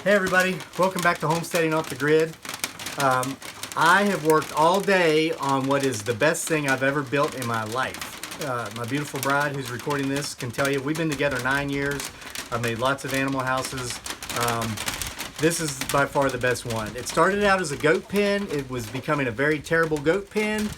Hey everybody, welcome back to Homesteading Off the Grid. I have worked all day on what is the best thing I've ever built in my life. My beautiful bride who's recording this can tell you we've been together 9 years. I've made lots of animal houses. This is by far the best one. It started out as a goat pen. It was becoming a very terrible goat pen,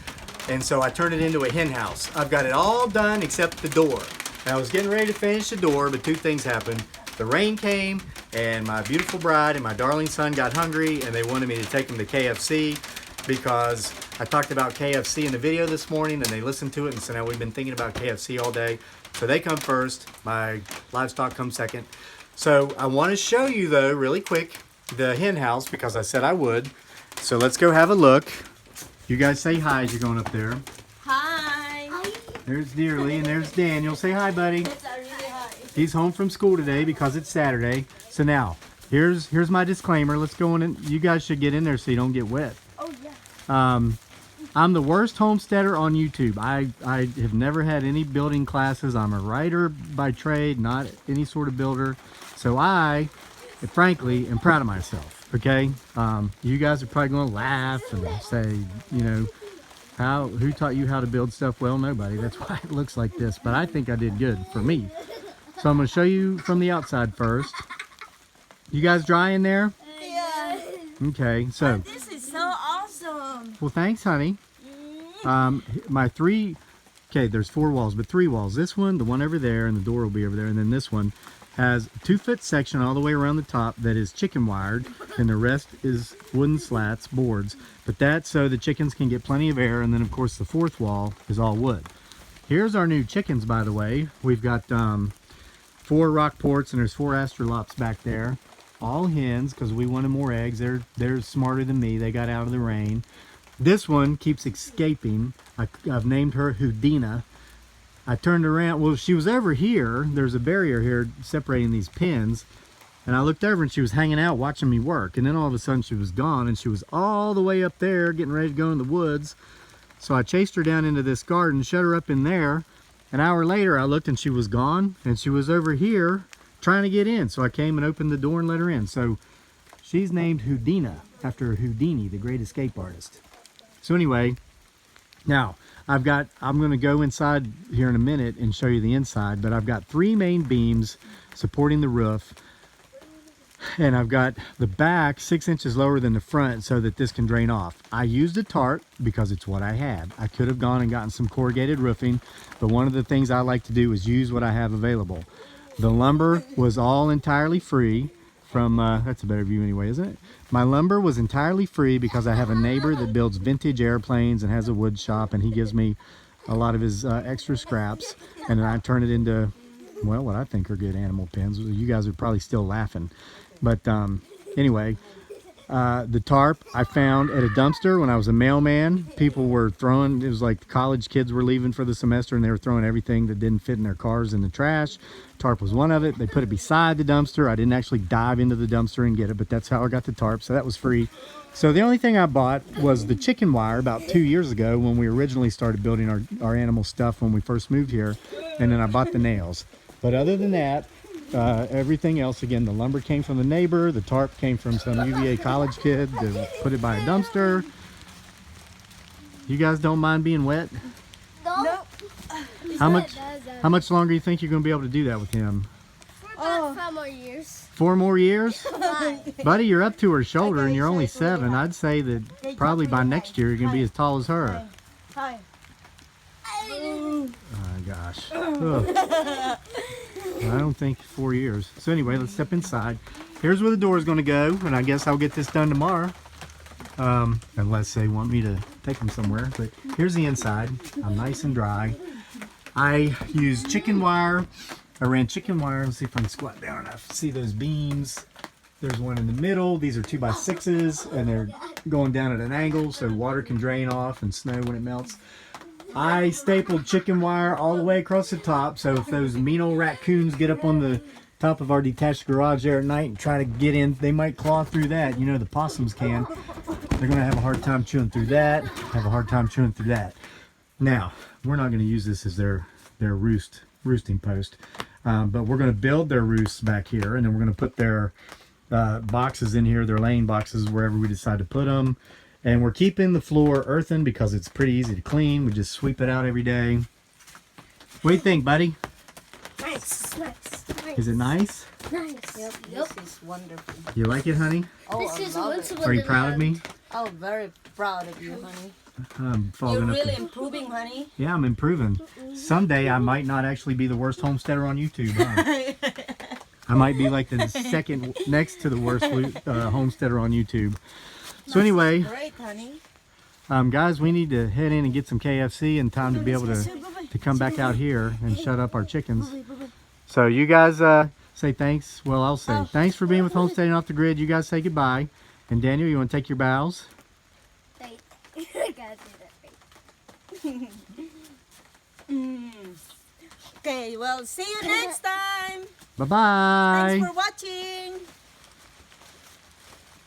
and so I turned it into a hen house. I've got it all done except the door. And I was getting ready to finish the door, but two things happened. The rain came, and my beautiful bride and my darling son got hungry, and they wanted me to take them to KFC because I talked about KFC in the video this morning, and they listened to it, and so now we've been thinking about KFC all day. So they come first, my livestock comes second. So I want to show you, though, really quick, the hen house because I said I would. So let's go have a look. You guys say hi as you're going up there. Hi. There's Dearly, and there's Daniel. Say hi, buddy. He's home from school today because it's Saturday. So now, here's my disclaimer. Let's go in and you guys should get in there so you don't get wet. Oh yeah. I'm the worst homesteader on YouTube. I have never had any building classes. I'm a writer by trade, not any sort of builder. So I, frankly, am proud of myself. Okay? You guys are probably going to laugh and say, you know, who taught you how to build stuff? Well, nobody. That's why it looks like this. But I think I did good for me. So I'm going to show you from the outside first. You guys dry in there? Yeah. Okay, so. Oh, this is so awesome. Well, thanks, honey. There's 4 walls, but 3 walls. This one, the one over there, and the door will be over there. And then this one has a 2-foot section all the way around the top that is chicken wired, and the rest is wooden slats, boards. But that's so the chickens can get plenty of air, and then, of course, the 4th wall is all wood. Here's our new chickens, by the way. We've got 4 Rockports, and there's 4 Astrolops back there. All hens, because we wanted more eggs. They're smarter than me. They got out of the rain. This one keeps escaping. I've named her Houdina. I turned around. Well, she was over here. There's a barrier here separating these pens. And I looked over, and she was hanging out watching me work. And then all of a sudden, she was gone, and she was all the way up there getting ready to go in the woods. So I chased her down into this garden, shut her up in there. An hour later, I looked and she was gone, and she was over here trying to get in. So I came and opened the door and let her in. So she's named Houdina after Houdini, the great escape artist. So anyway, now I'm going to go inside here in a minute and show you the inside, but I've got 3 main beams supporting the roof. And I've got the back 6 inches lower than the front so that this can drain off. I used a tarp because it's what I had. I could have gone and gotten some corrugated roofing, but one of the things I like to do is use what I have available. The lumber was all entirely free from, that's a better view anyway, isn't it? My lumber was entirely free because I have a neighbor that builds vintage airplanes and has a wood shop, and he gives me a lot of his extra scraps, and then I turn it into, well, what I think are good animal pens. You guys are probably still laughing. But anyway, the tarp I found at a dumpster when I was a mailman. People were throwing, it was like college kids were leaving for the semester, and they were throwing everything that didn't fit in their cars in the trash. Tarp was one of it. They put it beside the dumpster. I didn't actually dive into the dumpster and get it, but that's how I got the tarp, so that was free. So the only thing I bought was the chicken wire about 2 years ago when we originally started building our animal stuff when we first moved here, and then I bought the nails. But other than that, everything else, again, the lumber came from the neighbor, the tarp came from some UVA college kid to put it by a dumpster. You guys don't mind being wet? Nope. How much longer do you think you're going to be able to do that with him? For about 5 more years. 4 more years? Buddy, you're up to her shoulder and you're only 7. I'd say that probably by next year you're going to be as tall as her. Hi. Oh my gosh. Ugh. I don't think 4 years. So anyway, let's step inside. Here's where the door is going to go, and I guess I'll get this done tomorrow. Unless they want me to take them somewhere. But here's the inside. I'm nice and dry. I used chicken wire. I ran chicken wire. Let's see if I can squat down enough. See those beams? There's one in the middle. These are 2x6s, and they're going down at an angle so water can drain off and snow when it melts. I stapled chicken wire all the way across the top, so if those mean old raccoons get up on the top of our detached garage there at night and try to get in, they might claw through that. You know, the possums can. They're going to have a hard time chewing through that, have a hard time chewing through that. Now, we're not going to use this as their roosting post, but we're going to build their roosts back here, and then we're going to put their boxes in here. They're laying boxes wherever we decide to put them. And we're keeping the floor earthen because it's pretty easy to clean. We just sweep it out every day. What do you think, buddy? Nice. Is it nice? Nice. Yep, this is wonderful. You like it, honey? Oh, This I is love once it. Are you proud of me? Oh, very proud of you, honey. I'm You're fogging up. really improving, honey. Yeah, I'm improving. Someday I might not actually be the worst homesteader on YouTube. Huh? I might be like the second next to the worst homesteader on YouTube. So anyway, Great, honey. guys, we need to head in and get some KFC and time to be able to come back out here and shut up our chickens. So you guys say thanks. Well, I'll say thanks for being with Homesteading Off the Grid. You guys say goodbye. And Daniel, you want to take your bows? Wait. I gotta do that. Okay, well, see you next time. Bye-bye. Thanks for watching.